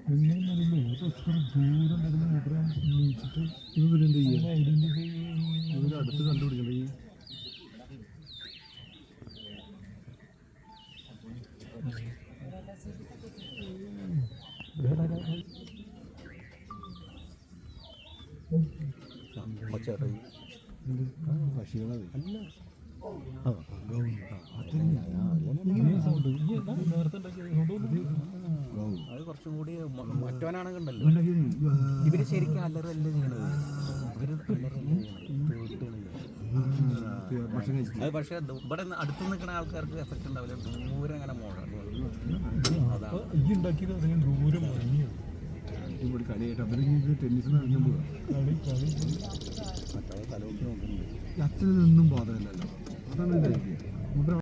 ദൂരം നീച്ചിട്ട് ഇവരെന്ത് ചെയ്യാൻ ഐഡന്റിഫൈ ഇവരടുത്ത് കണ്ടുപിടിക്കണ്ട ഈ പക്ഷികളത് അല്ല അത് കുറച്ചും കൂടി മറ്റവനാണെങ്കിൽ ഉണ്ടല്ലോ ഇവര് ശരിക്കും അല്ലറല്ല ചെയ്യണത് അത് പക്ഷെ ഇവിടെ അടുത്ത് നിൽക്കുന്ന ആൾക്കാർക്ക് എഫക്റ്റ് ഉണ്ടാവില്ല. ദൂരം അങ്ങനെ മോഡൽ ദൂരം അടിപൊളി കളിയായിട്ട് അവര് ടെന്നീസിന് കളിക്കാൻ പോവാ മറ്റേ തലവൊക്കെ നോക്കുന്നുണ്ട്. അച്ഛനൊന്നും ബാധകമല്ലല്ലോ. അതാണ്